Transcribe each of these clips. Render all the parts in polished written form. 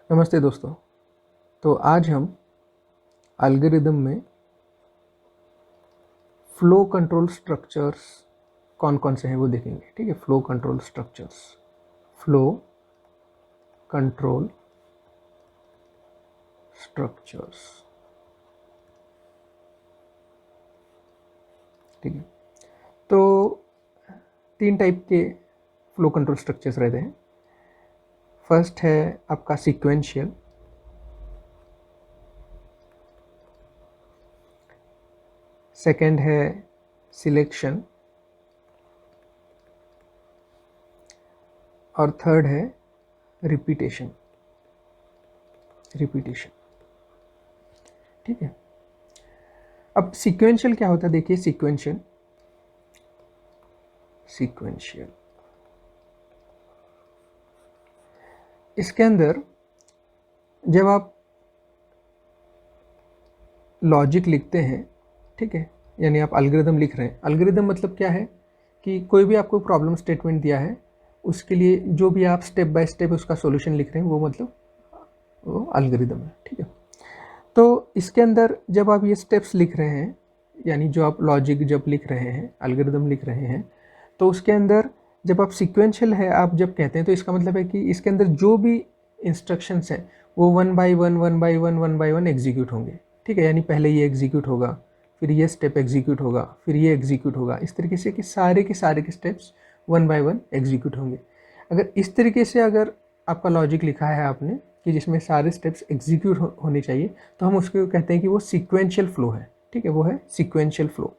नमस्ते दोस्तों। तो आज हम एल्गोरिदम में फ्लो कंट्रोल स्ट्रक्चर्स कौन कौन से हैं वो देखेंगे। ठीक है, flow control structures, flow control structures. ठीक है, तो तीन टाइप के फ्लो कंट्रोल स्ट्रक्चर्स रहते हैं। फर्स्ट है आपका सीक्वेंशियल, सेकंड है सिलेक्शन और थर्ड है रिपीटेशन। ठीक है, अब सीक्वेंशियल क्या होता है देखिए। सीक्वेंशियल इसके अंदर जब आप लॉजिक लिखते हैं, ठीक है, यानी आप एल्गोरिदम लिख रहे हैं। एल्गोरिदम मतलब क्या है कि कोई भी आपको प्रॉब्लम स्टेटमेंट दिया है, उसके लिए जो भी आप स्टेप बाय स्टेप उसका सॉल्यूशन लिख रहे हैं, वो मतलब वो एल्गोरिदम है। ठीक है, तो इसके अंदर जब आप ये स्टेप्स लिख रहे हैं, यानी जो आप लॉजिक जब लिख रहे हैं, एल्गोरिदम लिख रहे हैं, तो उसके अंदर जब आप सीक्वेंशियल है आप जब कहते हैं, तो इसका मतलब है कि इसके अंदर जो भी इंस्ट्रक्शंस हैं वो वन बाय वन एग्जीक्यूट होंगे। ठीक है, यानी पहले ये एग्जीक्यूट होगा, फिर ये स्टेप एग्जीक्यूट होगा, फिर ये एग्जीक्यूट होगा, इस तरीके से कि सारे के steps one by one execute होंगे। अगर इस तरीके से अगर आपका लॉजिक लिखा है आपने कि जिसमें सारे स्टेप्स एग्जीक्यूट होने चाहिए, तो हम उसको कहते हैं कि वो सीक्वेंशियल फ्लो है। ठीक है, वो है सीक्वेंशियल फ्लो।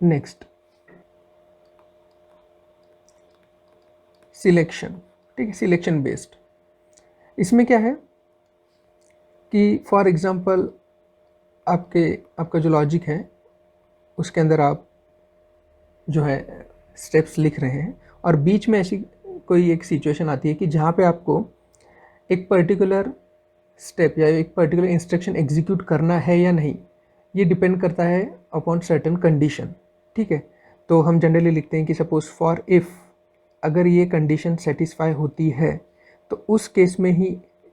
Next selection. ठीक है, सिलेक्शन बेस्ड। इसमें क्या है कि फॉर एग्जांपल आपका जो लॉजिक है उसके अंदर आप जो है स्टेप्स लिख रहे हैं और बीच में ऐसी कोई एक सिचुएशन आती है कि जहाँ पे आपको एक पर्टिकुलर स्टेप या एक पर्टिकुलर इंस्ट्रक्शन एग्जीक्यूट करना है या नहीं, ये डिपेंड करता है अपॉन सर्टेन कंडीशन। ठीक है, तो हम जनरली लिखते हैं कि सपोज फॉर इफ़, अगर ये कंडीशन सेटिस्फाई होती है तो उस केस में ही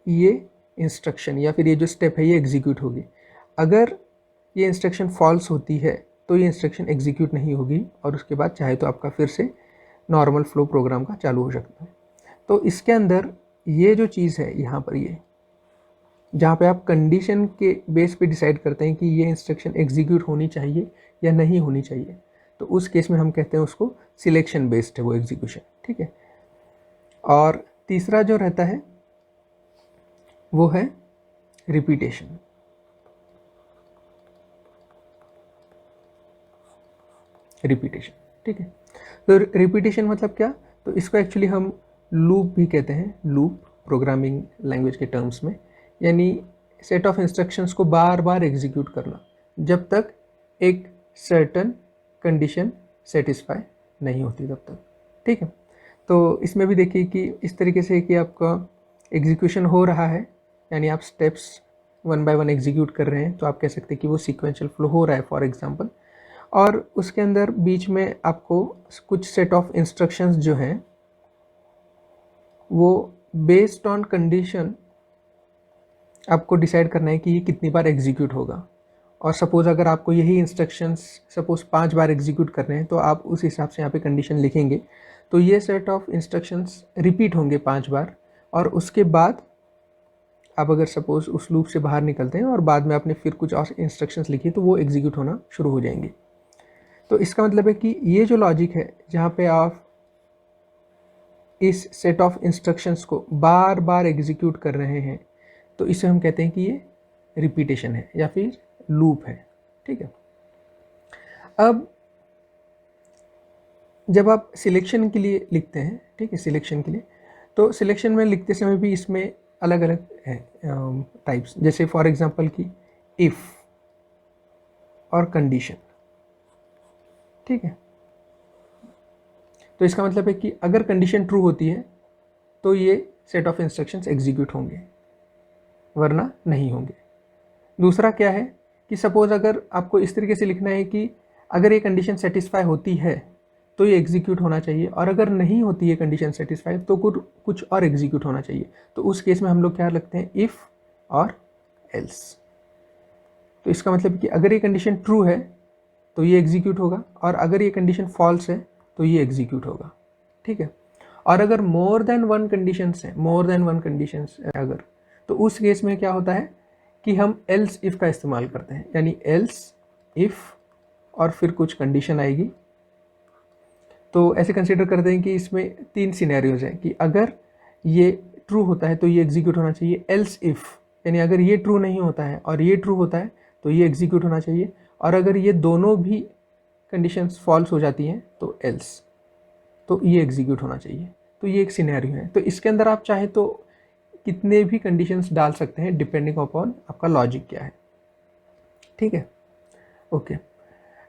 ये इंस्ट्रक्शन या फिर ये जो स्टेप है ये एग्जीक्यूट होगी। अगर ये इंस्ट्रक्शन फॉल्स होती है तो ये इंस्ट्रक्शन एग्जीक्यूट नहीं होगी और उसके बाद चाहे तो आपका फिर से नॉर्मल फ्लो प्रोग्राम का चालू हो सकता है। तो इसके अंदर ये जो चीज़ है यहाँ पर, ये जहाँ पे आप कंडीशन के बेस पे डिसाइड करते हैं कि ये इंस्ट्रक्शन एग्जीक्यूट होनी चाहिए या नहीं होनी चाहिए, तो उस केस में हम कहते हैं उसको सिलेक्शन बेस्ड है वो एग्जीक्यूशन। ठीक है, और तीसरा जो रहता है वो है रिपीटेशन। ठीक है, तो रिपीटेशन मतलब क्या, तो इसको एक्चुअली हम लूप भी कहते हैं, लूप प्रोग्रामिंग लैंग्वेज के टर्म्स में, यानी सेट ऑफ इंस्ट्रक्शंस को बार बार एग्जीक्यूट करना जब तक एक सर्टन कंडीशन सेटिस्फाई नहीं होती तब तक। ठीक है, तो इसमें भी देखिए कि इस तरीके से कि आपका एग्जीक्यूशन हो रहा है, यानी आप steps one by one execute कर रहे हैं, तो आप कह सकते हैं कि वो सीक्वेंशियल फ्लो हो रहा है फॉर एग्जांपल। और उसके अंदर बीच में आपको कुछ सेट ऑफ इंस्ट्रक्शंस जो हैं वो बेस्ड ऑन कंडीशन आपको डिसाइड करना है कि ये कितनी बार एग्जीक्यूट होगा। और सपोज़ अगर आपको यही इंस्ट्रक्शंस सपोज़ 5 बार एग्जीक्यूट करने हैं, तो आप उस हिसाब से यहाँ पे कंडीशन लिखेंगे, तो ये सेट ऑफ इंस्ट्रक्शंस रिपीट होंगे 5 बार। और उसके बाद आप अगर सपोज़ उस लूप से बाहर निकलते हैं और बाद में आपने फिर कुछ और इंस्ट्रक्शंस लिखी, तो वो एग्जीक्यूट होना शुरू हो जाएंगे। तो इसका मतलब है कि ये जो लॉजिक है जहाँ पे आप इस सेट ऑफ इंस्ट्रक्शंस को बार बार एग्जीक्यूट कर रहे हैं, तो इसे हम कहते हैं कि ये रिपीटेशन है या फिर लूप है। ठीक है, अब जब आप सिलेक्शन के लिए लिखते हैं, ठीक है, सिलेक्शन के लिए, तो सिलेक्शन में लिखते समय भी इसमें अलग अलग है टाइप्स, जैसे फॉर एग्जांपल कि इफ़ और कंडीशन। ठीक है, तो इसका मतलब है कि अगर कंडीशन ट्रू होती है तो ये सेट ऑफ इंस्ट्रक्शंस एग्जीक्यूट होंगे, वरना नहीं होंगे। दूसरा क्या है कि सपोज़ अगर आपको इस तरीके से लिखना है कि अगर ये कंडीशन सेटिस्फाई होती है तो ये एग्जीक्यूट होना चाहिए, और अगर नहीं होती है कंडीशन सेटिस्फाइड तो कुछ और एग्जीक्यूट होना चाहिए। तो उस केस में हम लोग क्या लगते हैं, इफ़ और एल्स। तो इसका मतलब कि अगर ये कंडीशन ट्रू है तो ये एग्जीक्यूट होगा, और अगर ये कंडीशन फॉल्स है तो ये एग्जीक्यूट होगा। ठीक है। और अगर मोर देन वन कंडीशंस है, मोर देन वन कंडीशंस अगर, तो उस केस में क्या होता है कि हम एल्स इफ़ का इस्तेमाल करते हैं, यानी एल्स इफ़ और फिर कुछ कंडीशन आएगी। तो ऐसे कंसिडर करते हैं कि इसमें 3 सिनेरियोज हैं कि अगर ये ट्रू होता है तो ये एग्जीक्यूट होना चाहिए, एल्स इफ़ यानी अगर ये ट्रू नहीं होता है और ये ट्रू होता है तो ये एग्जीक्यूट होना चाहिए, और अगर ये दोनों भी कंडीशंस फॉल्स हो जाती हैं तो एल्स, तो ये एग्जीक्यूट होना चाहिए। तो ये एक सिनेरियो है। तो इसके अंदर आप चाहे तो कितने भी कंडीशंस डाल सकते हैं डिपेंडिंग अपॉन आपका लॉजिक क्या है। ठीक है, ओके।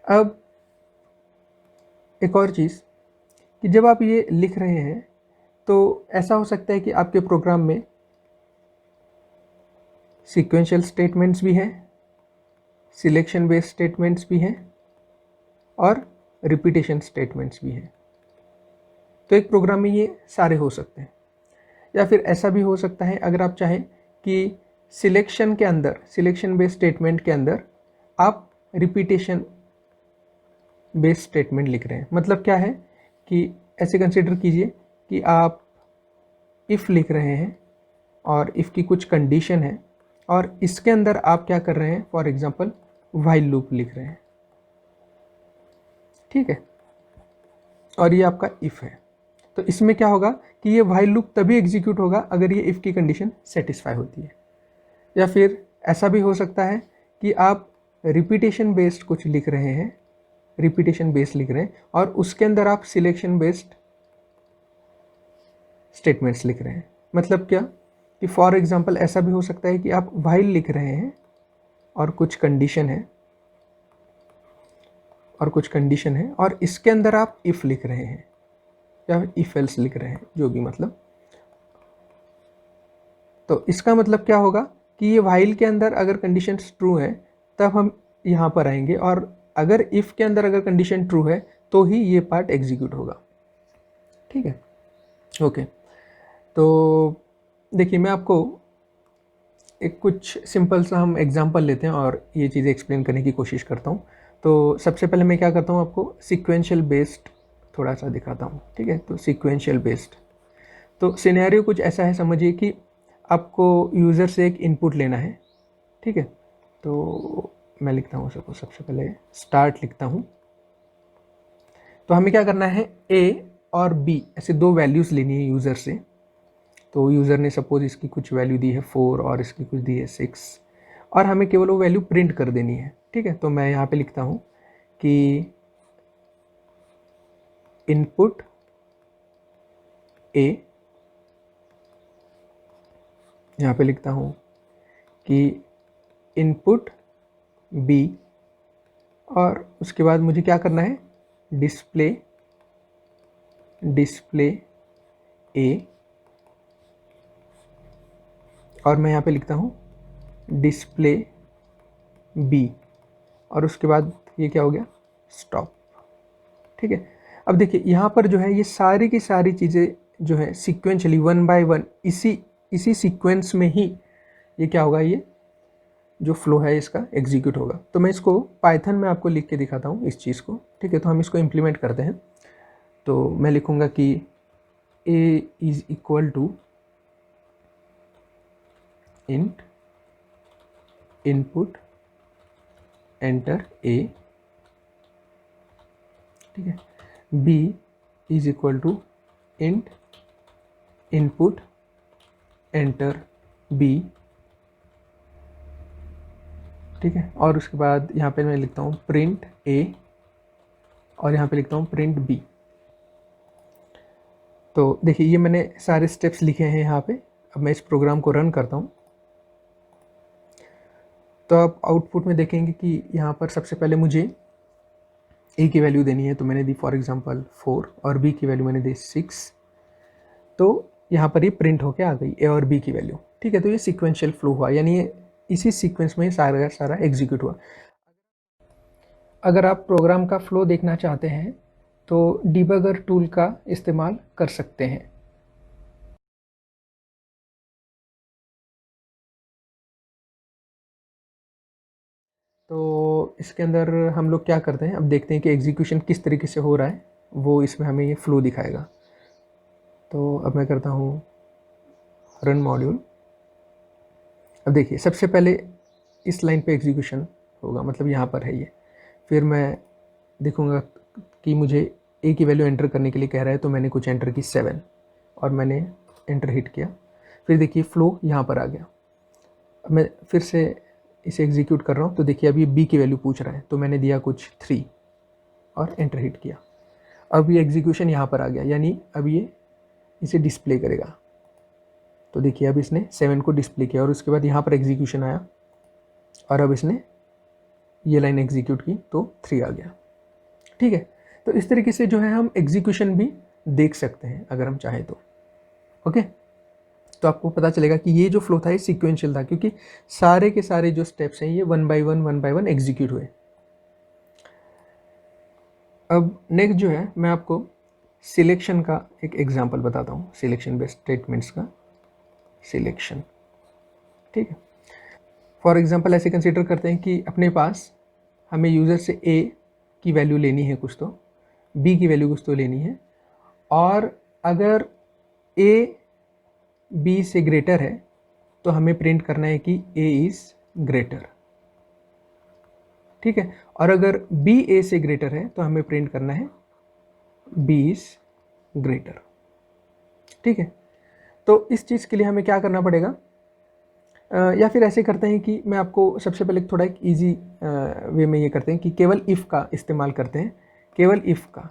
अब एक और चीज़ कि जब आप ये लिख रहे हैं तो ऐसा हो सकता है कि आपके प्रोग्राम में सीक्वेंशियल स्टेटमेंट्स भी हैं, सिलेक्शन बेस्ड स्टेटमेंट्स भी हैं, और रिपीटेशन स्टेटमेंट्स भी हैं। तो एक प्रोग्राम में ये सारे हो सकते हैं। या फिर ऐसा भी हो सकता है अगर आप चाहें कि सिलेक्शन के अंदर, सिलेक्शन बेस्ड स्टेटमेंट के अंदर आप रिपीटेशन बेस्ड स्टेटमेंट लिख रहे हैं। मतलब क्या है कि ऐसे कंसिडर कीजिए कि आप इफ़ लिख रहे हैं और इफ़ की कुछ कंडीशन है, और इसके अंदर आप क्या कर रहे हैं, फॉर एग्जांपल व्हाइल लूप लिख रहे हैं। ठीक है, और ये आपका इफ़ है। तो इसमें क्या होगा कि ये व्हाइल लूप तभी एग्जीक्यूट होगा अगर ये इफ़ की कंडीशन सेटिस्फाई होती है। या फिर ऐसा भी हो सकता है कि आप रिपीटेशन बेस्ड कुछ लिख रहे हैं, रिपीटेशन बेस्ड लिख रहे हैं, और उसके अंदर आप सिलेक्शन बेस्ड स्टेटमेंट्स लिख रहे हैं। मतलब क्या कि फॉर एग्जांपल ऐसा भी हो सकता है कि आप व्हाइल लिख रहे हैं और कुछ कंडीशन है, और इसके अंदर आप इफ़ लिख रहे हैं या इफ एल्स लिख रहे हैं, जो भी मतलब। तो इसका मतलब क्या होगा कि ये व्हाइल के अंदर अगर कंडीशन ट्रू है तब हम यहाँ पर आएंगे, और अगर इफ़ के अंदर अगर कंडीशन ट्रू है तो ही ये पार्ट एग्जीक्यूट होगा। ठीक है, ओके। तो देखिए, मैं आपको एक कुछ सिंपल सा हम एग्जांपल लेते हैं और ये चीज़ें एक्सप्लेन करने की कोशिश करता हूँ। तो सबसे पहले मैं क्या करता हूँ, आपको सीक्वेंशियल बेस्ड थोड़ा सा दिखाता हूँ। ठीक है, तो सीक्वेंशियल बेस्ड, तो सिनेरियो कुछ ऐसा है, समझिए कि आपको यूज़र से एक इनपुट लेना है। ठीक है, तो मैं लिखता हूँ सबसे पहले स्टार्ट लिखता हूँ। तो हमें क्या करना है, ए और बी ऐसे 2 वैल्यूज़ लेनी है यूज़र से। तो यूज़र ने सपोज इसकी कुछ वैल्यू दी है 4 और इसकी कुछ दी है 6, और हमें केवल वो वैल्यू प्रिंट कर देनी है। ठीक है, तो मैं यहाँ पे लिखता हूँ कि इनपुट ए, यहाँ पे लिखता हूँ कि इनपुट बी, और उसके बाद मुझे क्या करना है, डिस्प्ले ए, और मैं यहाँ पे लिखता हूँ डिस्प्ले बी, और उसके बाद ये क्या हो गया, स्टॉप। ठीक है, अब देखिए यहाँ पर जो है ये सारी की सारी चीज़ें जो है सीक्वेंशली 1 बाय 1 इसी सीक्वेंस में ही ये क्या होगा, ये जो फ्लो है इसका एग्जीक्यूट होगा। तो मैं इसको पाइथन में आपको लिख के दिखाता हूँ इस चीज़ को। ठीक है, तो हम इसको इम्प्लीमेंट करते हैं। तो मैं लिखूँगा कि a is equal to int input enter a, ठीक है, b is equal to int input enter b, ठीक है, और उसके बाद यहाँ पे मैं लिखता हूँ प्रिंट a, और यहाँ पे लिखता हूँ प्रिंट b। तो देखिए ये मैंने सारे स्टेप्स लिखे हैं यहाँ पे। अब मैं इस प्रोग्राम को रन करता हूँ तो आप आउटपुट में देखेंगे कि यहाँ पर सबसे पहले मुझे a की वैल्यू देनी है, तो मैंने दी फॉर एग्जांपल 4, और b की वैल्यू मैंने दी 6। तो यहाँ पर ये प्रिंट होके आ गई a और b की वैल्यू। ठीक है, तो ये सीक्वेंशियल फ्लो हुआ, यानी ये इसी सीक्वेंस में सारा एग्जीक्यूट हुआ। अगर आप प्रोग्राम का फ्लो देखना चाहते हैं तो डिबगर टूल का इस्तेमाल कर सकते हैं। तो इसके अंदर हम लोग क्या करते हैं, अब देखते हैं कि एग्जीक्यूशन किस तरीके से हो रहा है, वो इसमें हमें ये फ्लो दिखाएगा। तो अब मैं करता हूँ रन मॉड्यूल। अब देखिए सबसे पहले इस लाइन पे एग्जीक्यूशन होगा, मतलब यहाँ पर है ये। फिर मैं देखूँगा कि मुझे ए की वैल्यू एंटर करने के लिए कह रहा है, तो मैंने कुछ एंटर की 7 और मैंने एंटर हिट किया। फिर देखिए फ्लो यहाँ पर आ गया। अब मैं फिर से इसे एग्जीक्यूट कर रहा हूँ, तो देखिए अभी बी की वैल्यू पूछ रहा है, तो मैंने दिया कुछ 3 और एंटर हिट किया। अब ये एग्जीक्यूशन यहाँ पर आ गया, यानी अब ये इसे डिस्प्ले करेगा। तो देखिए अब इसने 7 को डिस्प्ले किया और उसके बाद यहाँ पर एग्जीक्यूशन आया और अब इसने ये लाइन एग्जीक्यूट की तो 3 आ गया। ठीक है, तो इस तरीके से जो है हम एग्जीक्यूशन भी देख सकते हैं अगर हम चाहें तो। ओके, तो आपको पता चलेगा कि ये जो फ्लो था ये सीक्वेंशियल था, क्योंकि सारे के सारे जो स्टेप्स हैं ये वन बाय वन एग्जीक्यूट हुए। अब नेक्स्ट जो है मैं आपको सिलेक्शन का एक एग्जांपल बताता हूँ, सिलेक्शन बेस्ड स्टेटमेंट्स का सिलेक्शन। ठीक है, फॉर एग्जांपल ऐसे कंसिडर करते हैं कि अपने पास हमें यूज़र से ए की वैल्यू लेनी है कुछ, तो बी की वैल्यू कुछ तो लेनी है, और अगर ए बी से ग्रेटर है तो हमें प्रिंट करना है कि ए इज़ ग्रेटर। ठीक है, और अगर बी ए से ग्रेटर है तो हमें प्रिंट करना है बी इज़ ग्रेटर। ठीक है, तो इस चीज़ के लिए हमें क्या करना पड़ेगा, या फिर ऐसे करते हैं कि मैं आपको सबसे पहले थोड़ा एक इजी वे में ये करते हैं कि केवल इफ़ का इस्तेमाल करते हैं, केवल इफ़ का।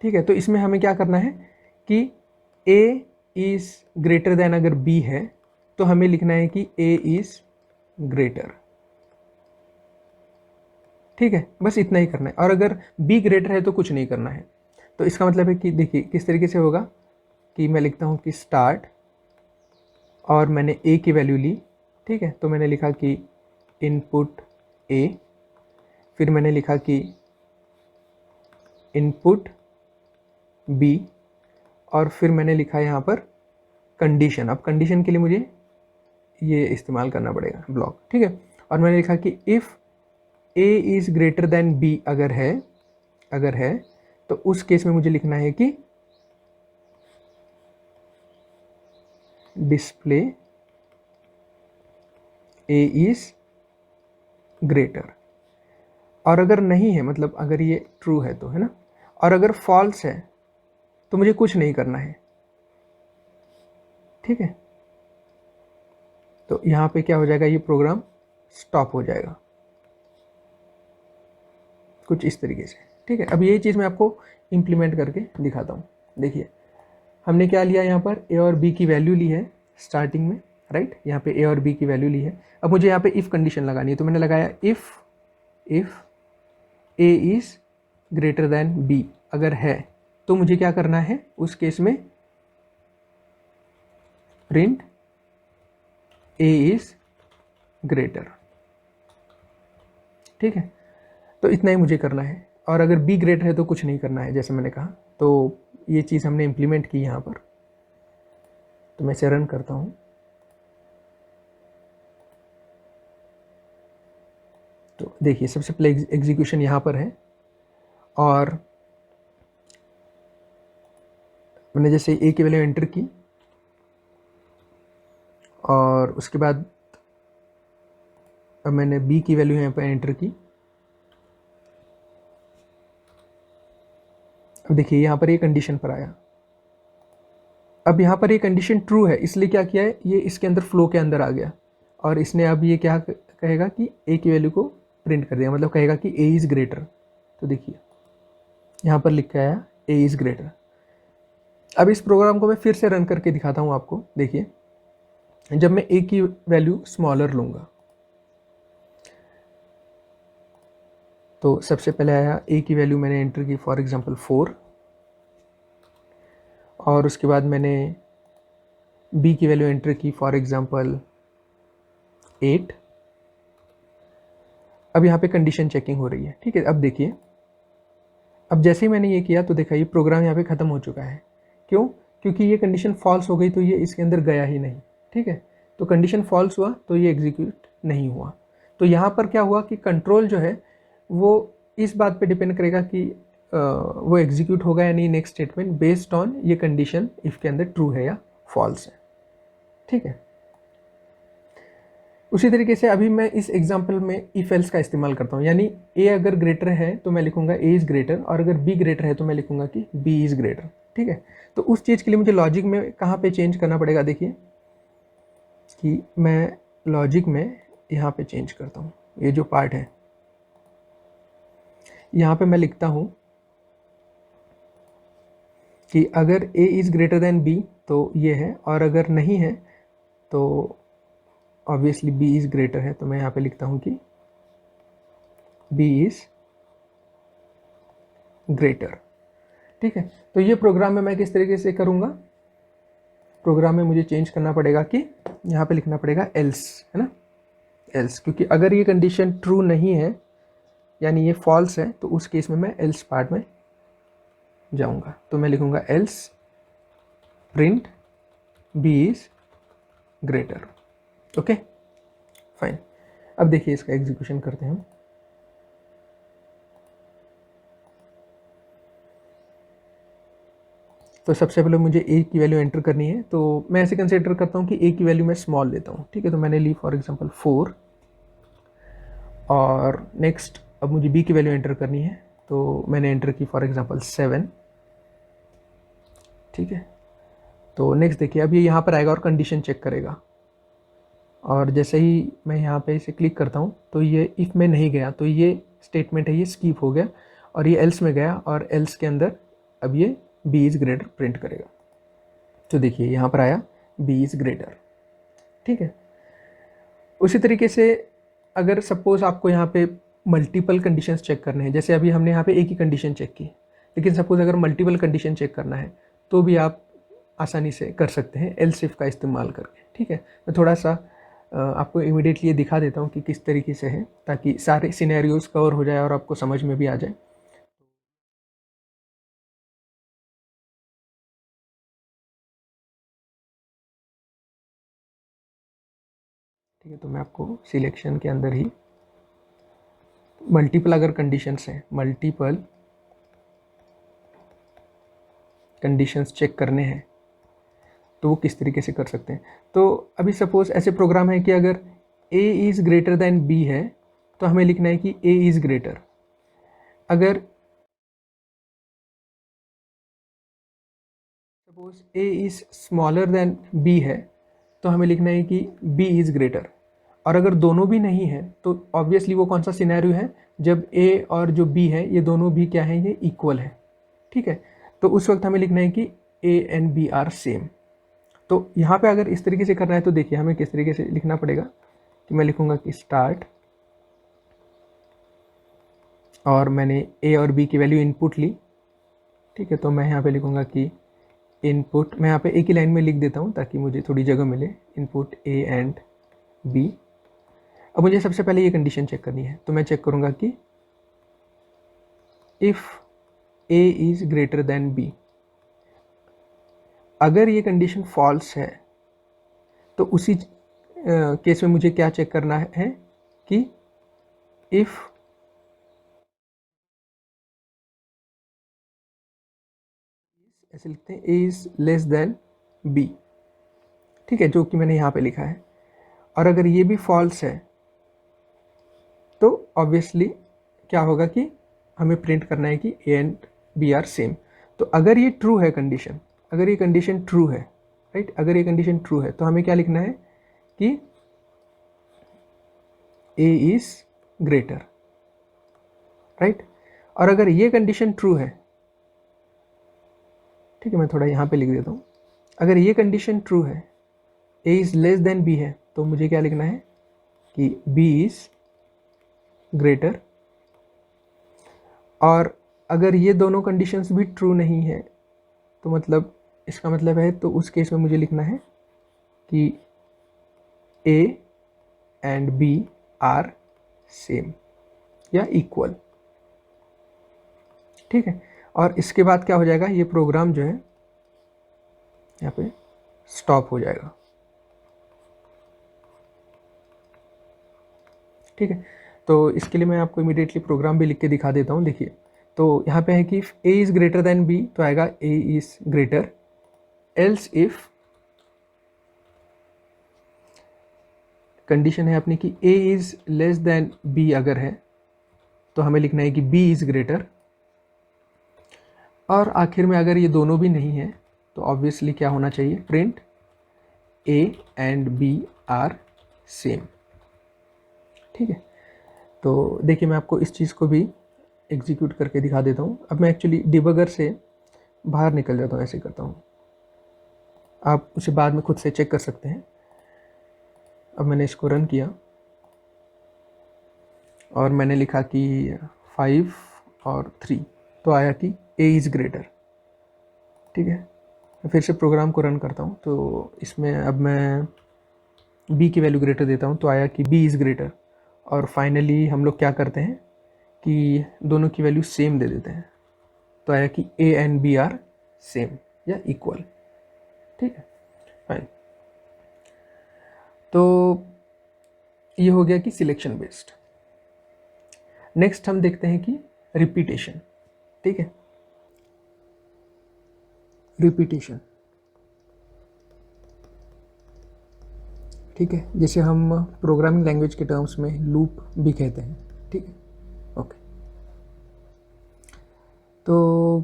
ठीक है, तो इसमें हमें क्या करना है कि ए इज़ ग्रेटर दैन अगर बी है तो हमें लिखना है कि ए इज़ ग्रेटर। ठीक है, बस इतना ही करना है, और अगर बी ग्रेटर है तो कुछ नहीं करना है। तो इसका मतलब है कि देखिए किस तरीके से होगा कि मैं लिखता हूँ कि स्टार्ट और मैंने ए की वैल्यू ली। ठीक है, तो मैंने लिखा कि इनपुट ए, फिर मैंने लिखा कि इनपुट बी, और फिर मैंने लिखा यहाँ पर कंडीशन। अब कंडीशन के लिए मुझे ये इस्तेमाल करना पड़ेगा ब्लॉक। ठीक है, और मैंने लिखा कि if a is greater than b अगर है तो उस केस में मुझे लिखना है कि डिस्प्ले ए इज़ ग्रेटर। और अगर नहीं है, मतलब अगर ये ट्रू है तो, है ना, और अगर फॉल्स है तो मुझे कुछ नहीं करना है। ठीक है, तो यहाँ पे क्या हो जाएगा, ये प्रोग्राम स्टॉप हो जाएगा कुछ इस तरीके से। ठीक है, अब ये चीज़ मैं आपको इम्प्लीमेंट करके दिखाता हूँ। देखिए हमने क्या लिया, यहाँ पर ए और बी की वैल्यू ली है स्टार्टिंग में, राइट, यहाँ पे ए और बी की वैल्यू ली है। अब मुझे यहाँ पे इफ़ कंडीशन लगानी है, तो मैंने लगाया if a is greater than b, अगर है तो मुझे क्या करना है उस केस में प्रिंट ए इज़ ग्रेटर। ठीक है, तो इतना ही मुझे करना है, और अगर बी ग्रेटर है तो कुछ नहीं करना है जैसे मैंने कहा। तो ये चीज़ हमने इम्प्लीमेंट की यहाँ पर, तो मैं इसे रन करता हूँ। तो देखिए सबसे पहले एग्जीक्यूशन यहाँ पर है, और मैंने जैसे ए की वैल्यू एंटर की और उसके बाद अब मैंने बी की वैल्यू यहाँ पर एंटर की। अब देखिए यहाँ पर ये कंडीशन पर आया। अब यहाँ पर ये कंडीशन ट्रू है, इसलिए क्या किया है, ये इसके अंदर फ्लो के अंदर आ गया, और इसने अब ये क्या कहेगा कि ए की वैल्यू को प्रिंट कर दिया, मतलब कहेगा कि ए इज़ ग्रेटर। तो देखिए यहाँ पर लिख के आया ए इज़ ग्रेटर। अब इस प्रोग्राम को मैं फिर से रन करके दिखाता हूँ आपको। देखिए जब मैं ए की वैल्यू स्मॉलर लूँगा तो सबसे पहले आया ए की वैल्यू मैंने एंटर की फॉर एग्जांपल 4, और उसके बाद मैंने बी की वैल्यू एंटर की फॉर एग्जांपल 8। अब यहाँ पे कंडीशन चेकिंग हो रही है। ठीक है, अब देखिए अब जैसे ही मैंने ये किया तो देखा ये प्रोग्राम यहाँ पे ख़त्म हो चुका है। क्यों? क्योंकि ये कंडीशन फॉल्स हो गई तो ये इसके अंदर गया ही नहीं। ठीक है, तो कंडीशन फॉल्स हुआ तो ये एग्जीक्यूट नहीं हुआ। तो यहाँ पर क्या हुआ कि कंट्रोल जो है वो इस बात पे डिपेंड करेगा कि वो एग्जीक्यूट होगा या नहीं नेक्स्ट स्टेटमेंट, बेस्ड ऑन ये कंडीशन इफ़ के अंदर ट्रू है या फॉल्स है। ठीक है, उसी तरीके से अभी मैं इस एग्जाम्पल में इफ एल्स का इस्तेमाल करता हूँ, यानी ए अगर ग्रेटर है तो मैं लिखूंगा ए इज़ ग्रेटर, और अगर बी ग्रेटर है तो मैं लिखूंगा कि बी इज़ ग्रेटर। ठीक है, तो उस चीज़ के लिए मुझे लॉजिक में कहाँ पे चेंज करना पड़ेगा, देखिए कि मैं लॉजिक में यहाँ पे चेंज करता हूँ। ये जो पार्ट है यहाँ पे मैं लिखता हूँ कि अगर a is greater than b तो ये है, और अगर नहीं है तो ऑब्वियसली बी इज़ ग्रेटर है, तो मैं यहाँ पे लिखता हूँ कि बी इज़ ग्रेटर। ठीक है, तो ये प्रोग्राम में मैं किस तरीके से करूँगा, प्रोग्राम में मुझे चेंज करना पड़ेगा कि यहाँ पे लिखना पड़ेगा एल्स, है ना, एल्स, क्योंकि अगर ये कंडीशन ट्रू नहीं है यानी ये फॉल्स है तो उस केस में मैं एल्स पार्ट में जाऊँगा। तो मैं लिखूँगा else print b is greater. Okay fine, अब देखिए इसका एग्जीक्यूशन करते हैं हम। तो सबसे पहले मुझे ए की वैल्यू एंटर करनी है, तो मैं ऐसे कंसिडर करता हूँ कि ए की वैल्यू मैं स्मॉल लेता हूँ। ठीक है, तो मैंने ली फॉर एग्जांपल 4, और नेक्स्ट अब मुझे बी की वैल्यू एंटर करनी है, तो मैंने एंटर की फॉर एग्जांपल 7। ठीक है, तो नेक्स्ट देखिए अब ये यहाँ पर आएगा और कंडीशन चेक करेगा, और जैसे ही मैं यहाँ पे इसे क्लिक करता हूँ तो ये इफ़ में नहीं गया तो ये स्टेटमेंट है ये स्किप हो गया, और ये एल्स में गया, और एल्स के अंदर अब ये बी इज़ ग्रेटर प्रिंट करेगा। तो देखिए यहाँ पर आया बी इज़ ग्रेटर। ठीक है, उसी तरीके से अगर सपोज़ आपको यहाँ पे मल्टीपल कंडीशंस चेक करने हैं, जैसे अभी हमने यहाँ पे एक ही कंडीशन चेक की, लेकिन सपोज़ अगर मल्टीपल कंडीशन चेक करना है तो भी आप आसानी से कर सकते हैं एल्स इफ का इस्तेमाल करके। ठीक है, मैं थोड़ा सा आपको इमीडिएटली ये दिखा देता हूँ कि किस तरीके से है, ताकि सारे सिनेरियोज कवर हो जाए और आपको समझ में भी आ जाए। ठीक है, तो मैं आपको सिलेक्शन के अंदर ही मल्टीपल अगर कंडीशंस हैं, मल्टीपल कंडीशंस चेक करने हैं तो वो किस तरीके से कर सकते हैं। तो अभी सपोज़ ऐसे प्रोग्राम है कि अगर a is greater then b है तो हमें लिखना है कि a इज़ ग्रेटर। अगर suppose a is smaller than b है तो हमें लिखना है कि b इज़ ग्रेटर। और अगर दोनों भी नहीं है तो ऑब्वियसली वो कौन सा सिनेरियो है, जब a और जो b है ये दोनों भी क्या है, ये इक्वल है। ठीक है, तो उस वक्त हमें लिखना है कि a and b are same. तो यहाँ पे अगर इस तरीके से करना है तो देखिए हमें किस तरीके से लिखना पड़ेगा कि मैं लिखूँगा कि स्टार्ट, और मैंने a और b की वैल्यू इनपुट ली। ठीक है, तो मैं यहाँ पे लिखूँगा कि इनपुट, मैं यहाँ पे एक ही लाइन में लिख देता हूँ ताकि मुझे थोड़ी जगह मिले, इनपुट a एंड b। अब मुझे सबसे पहले ये कंडीशन चेक करनी है, तो मैं चेक करूँगा कि if a is greater then b। अगर ये कंडीशन फॉल्स है तो उसी केस में मुझे क्या चेक करना है कि इफ़ ऐसे लिखते हैं a is less than b। ठीक है, जो कि मैंने यहाँ पे लिखा है। और अगर ये भी फॉल्स है तो ऑब्वियसली क्या होगा कि हमें प्रिंट करना है कि a and b are same. तो अगर ये ट्रू है कंडीशन, अगर ये कंडीशन ट्रू है, राइट, अगर ये कंडीशन ट्रू है तो हमें क्या लिखना है कि a इज़ ग्रेटर, राइट। और अगर ये कंडीशन ट्रू है, ठीक है, मैं थोड़ा यहाँ पे लिख देता हूँ, अगर ये कंडीशन ट्रू है, a is less than b है, तो मुझे क्या लिखना है कि b इज़ ग्रेटर। और अगर ये दोनों कंडीशंस भी ट्रू नहीं है तो मतलब इसका मतलब है, तो उस केस में मुझे लिखना है कि a and b are same या इक्वल। ठीक है। और इसके बाद क्या हो जाएगा, ये प्रोग्राम जो है यहाँ पे स्टॉप हो जाएगा। ठीक है, तो इसके लिए मैं आपको इमीडिएटली प्रोग्राम भी लिख के दिखा देता हूँ। देखिए, तो यहाँ पे है कि if a is greater then b, तो आएगा a is greater, else if condition है अपनी कि a is less than b अगर है तो हमें लिखना है कि b इज़ ग्रेटर, और आखिर में अगर ये दोनों भी नहीं है तो ऑब्वियसली क्या होना चाहिए, print a and b are same. ठीक है, तो देखिए मैं आपको इस चीज़ को भी एग्जीक्यूट करके दिखा देता हूँ। अब मैं एक्चुअली डिबगर से बाहर निकल जाता हूँ, ऐसे करता हूँ, आप उसे बाद में खुद से चेक कर सकते हैं। अब मैंने इसको रन किया और मैंने लिखा कि 5 और 3, तो आया कि a इज़ ग्रेटर। ठीक है, मैं फिर से प्रोग्राम को रन करता हूँ, तो इसमें अब मैं b की वैल्यू ग्रेटर देता हूँ, तो आया कि b इज़ ग्रेटर। और फाइनली हम लोग क्या करते हैं कि दोनों की वैल्यू सेम दे देते हैं, तो आया कि a and b are same या इक्वल। ठीक है, फाइन। तो ये हो गया कि सिलेक्शन बेस्ड। नेक्स्ट हम देखते हैं कि रिपीटेशन। ठीक है, रिपीटेशन, ठीक है, जैसे हम प्रोग्रामिंग लैंग्वेज के टर्म्स में लूप भी कहते हैं। ठीक है, ओके। तो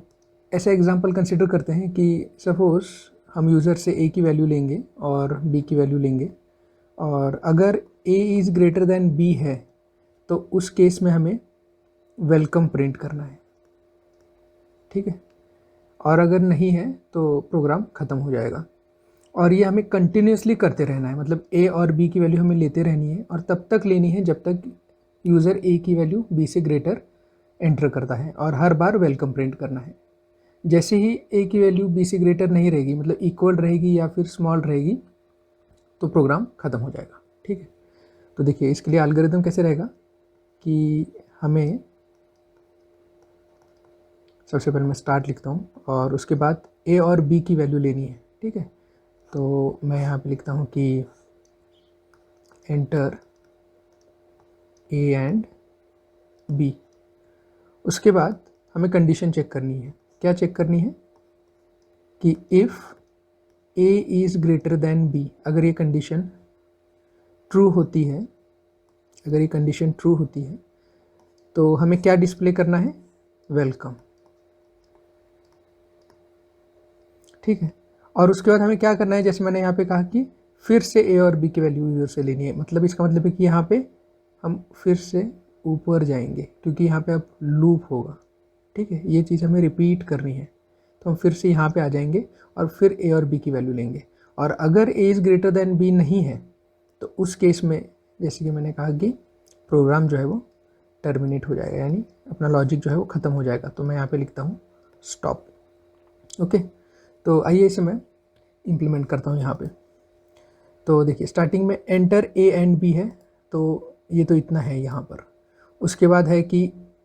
ऐसा एग्जांपल कंसिडर करते हैं कि सपोज हम यूज़र से a की वैल्यू लेंगे और b की वैल्यू लेंगे, और अगर a is greater then b है तो उस केस में हमें वेलकम प्रिंट करना है। ठीक है, और अगर नहीं है तो प्रोग्राम ख़त्म हो जाएगा। और ये हमें कंटिन्यूसली करते रहना है, मतलब a और b की वैल्यू हमें लेते रहनी है, और तब तक लेनी है जब तक यूज़र a की वैल्यू b से ग्रेटर एंटर करता है, और हर बार वेलकम प्रिंट करना है। जैसे ही a की वैल्यू b से ग्रेटर नहीं रहेगी, मतलब इक्वल रहेगी या फिर स्मॉल रहेगी, तो प्रोग्राम ख़त्म हो जाएगा। ठीक है, तो देखिए इसके लिए एल्गोरिथम कैसे रहेगा कि हमें सबसे पहले मैं स्टार्ट लिखता हूँ और उसके बाद a और b की वैल्यू लेनी है। ठीक है, तो मैं यहाँ पे लिखता हूँ कि एंटर a एंड b। उसके बाद हमें कंडीशन चेक करनी है। क्या चेक करनी है कि if a is greater then b, अगर ये कंडीशन ट्रू होती है, अगर ये कंडीशन ट्रू होती है तो हमें क्या डिस्प्ले करना है, वेलकम। ठीक है, और उसके बाद हमें क्या करना है, जैसे मैंने यहाँ पे कहा कि फिर से a और b की वैल्यू यूज़र से लेनी है, मतलब इसका मतलब है कि यहाँ पे हम फिर से ऊपर जाएंगे क्योंकि यहाँ पे अब लूप होगा। ठीक है, ये चीज़ हमें रिपीट करनी है, तो हम फिर से यहाँ पे आ जाएंगे और फिर a और b की वैल्यू लेंगे। और अगर a is greater then b नहीं है तो उस केस में जैसे कि मैंने कहा कि प्रोग्राम जो है वो टर्मिनेट हो जाएगा, यानी अपना लॉजिक जो है वो ख़त्म हो जाएगा। तो मैं यहाँ पे लिखता हूँ स्टॉप। ओके, तो आइए इसे मैं इम्प्लीमेंट करता हूँ यहाँ पे। तो देखिए स्टार्टिंग में एंटर a एंड b है, तो ये तो इतना है यहाँ पर। उसके बाद है कि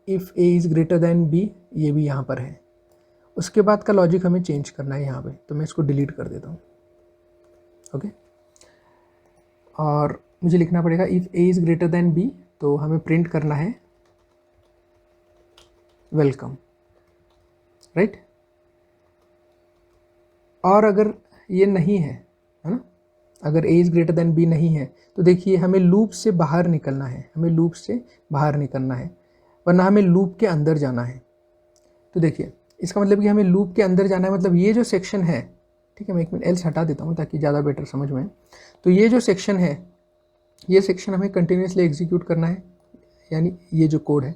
if a is greater then b, ये भी यहाँ पर है। उसके बाद का लॉजिक हमें चेंज करना है यहाँ पे, तो मैं इसको डिलीट कर देता हूँ। ओके, और मुझे लिखना पड़ेगा if a is greater then b, तो हमें प्रिंट करना है वेलकम, राइट। और अगर ये नहीं है ना, अगर a is greater then b नहीं है तो देखिए हमें लूप से बाहर निकलना है, हमें लूप से बाहर निकलना है, वरना हमें लूप के अंदर जाना है। तो देखिए इसका मतलब कि हमें लूप के अंदर जाना है, मतलब ये जो सेक्शन है, ठीक है, मैं एक मिनट एल्स हटा देता हूँ ताकि ज़्यादा बेटर समझ में आए। तो ये जो सेक्शन है, ये सेक्शन हमें कंटिन्यूसली एग्जीक्यूट करना है, यानी ये जो कोड है,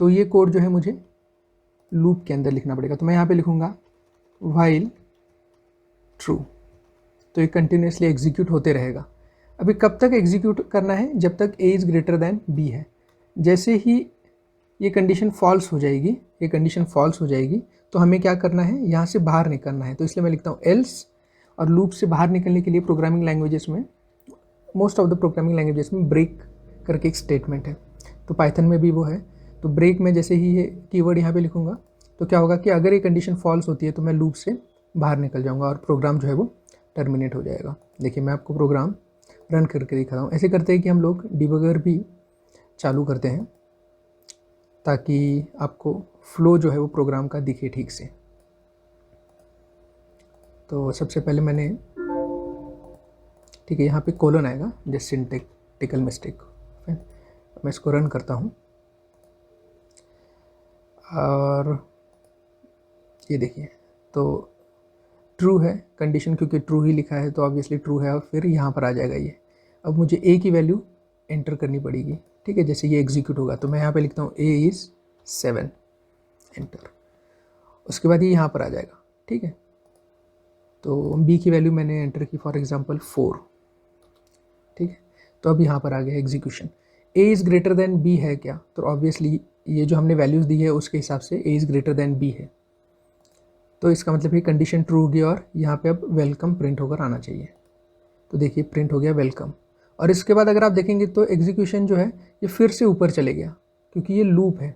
तो ये कोड जो है मुझे लूप के अंदर लिखना पड़ेगा। तो मैं यहाँ पे लिखूँगा व्हाइल ट्रू, तो ये कंटिन्यूसली एग्जीक्यूट होते रहेगा। अभी कब तक एग्जीक्यूट करना है, जब तक a is greater then b है। जैसे ही ये कंडीशन फॉल्स हो जाएगी, ये कंडीशन फॉल्स हो जाएगी, तो हमें क्या करना है, यहाँ से बाहर निकलना है। तो इसलिए मैं लिखता हूँ एल्स, और लूप से बाहर निकलने के लिए प्रोग्रामिंग लैंग्वेजेस में, most of the programming languages में ब्रेक करके एक स्टेटमेंट है, तो पाइथन में भी वो है। तो ब्रेक में जैसे ही ये कीवर्ड यहाँ पे लिखूँगा तो क्या होगा कि अगर ये कंडीशन फॉल्स होती है तो मैं लूप से बाहर निकल जाऊंगा और प्रोग्राम जो है वो टर्मिनेट हो जाएगा। देखिए मैं आपको प्रोग्राम रन करके दिखा हूँ। ऐसे करते हैं कि हम लोग डिबगर भी चालू करते हैं ताकि आपको फ्लो जो है वो प्रोग्राम का दिखे ठीक से। तो सबसे पहले मैंने, ठीक है, यहाँ पे कोलन आएगा जस्ट सिंटैक्टिकल मिस्टेक। मैं इसको रन करता हूँ और ये देखिए तो ट्रू है कंडीशन, क्योंकि ट्रू ही लिखा है तो ऑब्वियसली ट्रू है और फिर यहाँ पर आ जाएगा ये। अब मुझे ए की वैल्यू एंटर करनी पड़ेगी, ठीक है। जैसे ये एग्जीक्यूट होगा तो मैं यहाँ पे लिखता हूँ ए इज़ 7, एंटर। उसके बाद ये यहाँ पर आ जाएगा, ठीक है। तो बी की वैल्यू मैंने एंटर की फॉर एग्जांपल 4, ठीक है। तो अब यहाँ पर आ गया execution. A is greater than b है क्या, तो ऑब्वियसली ये जो हमने वैल्यूज़ दी है उसके हिसाब से a is greater than b है, तो इसका मतलब ये कंडीशन ट्रू होगी और यहाँ पे अब वेलकम प्रिंट होकर आना चाहिए। तो देखिए प्रिंट हो गया वेलकम। और इसके बाद अगर आप देखेंगे तो एग्जीक्यूशन जो है ये फिर से ऊपर चले गया क्योंकि ये लूप है,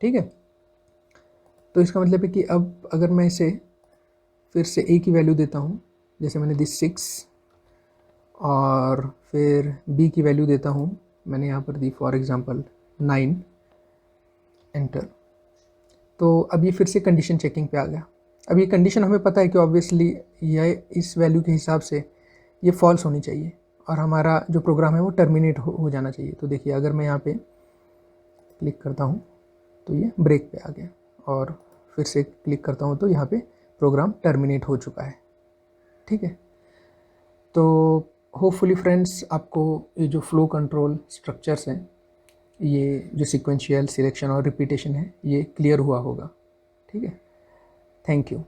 ठीक है। तो इसका मतलब है कि अब अगर मैं इसे फिर से ए की वैल्यू देता हूँ, जैसे मैंने दी 6, और फिर बी की वैल्यू देता हूँ, मैंने यहाँ पर दी फॉर एग्जांपल 9, एंटर। तो अब ये फिर से कंडीशन चेकिंग पे आ गया। अब ये कंडीशन हमें पता है कि ऑब्वियसली यह इस वैल्यू के हिसाब से ये फॉल्स होनी चाहिए और हमारा जो प्रोग्राम है वो टर्मिनेट हो जाना चाहिए। तो देखिए अगर मैं यहाँ पे क्लिक करता हूँ तो ये ब्रेक पे आ गया और फिर से क्लिक करता हूँ तो यहाँ पे प्रोग्राम टर्मिनेट हो चुका है, ठीक है। तो होपफुली फ्रेंड्स आपको ये जो फ्लो कंट्रोल स्ट्रक्चर्स हैं, ये जो सीक्वेंशियल सिलेक्शन और रिपीटेशन है, ये क्लियर हुआ होगा, ठीक है। Thank you.